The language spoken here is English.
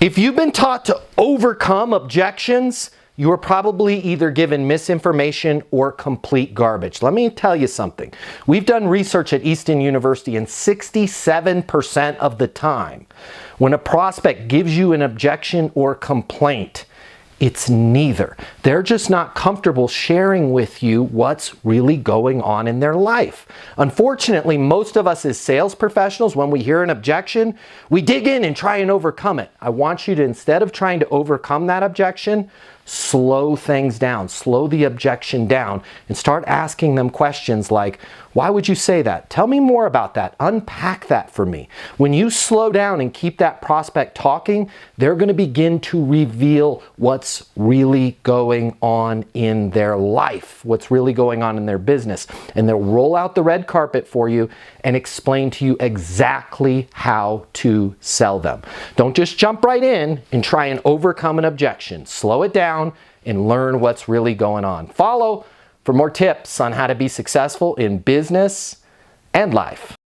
If you've been taught to overcome objections, you are probably either given misinformation or complete garbage. Let me tell you something. We've done research at Easton University, and 67% of the time, when a prospect gives you an objection or complaint, it's neither. They're just not comfortable sharing with you what's really going on in their life. Unfortunately, most of us as sales professionals, when we hear an objection, we dig in and try and overcome it. I want you to, instead of trying to overcome that objection, slow things down, slow the objection down, and start asking them questions like, why would you say that? Tell me more about that. Unpack that for me. When you slow down and keep that prospect talking, they're going to begin to reveal what's really going on in their life, what's really going on in their business. And they'll roll out the red carpet for you and explain to you exactly how to sell them. Don't just jump right in and try and overcome an objection. Slow it down and learn what's really going on. Follow for more tips on how to be successful in business and life.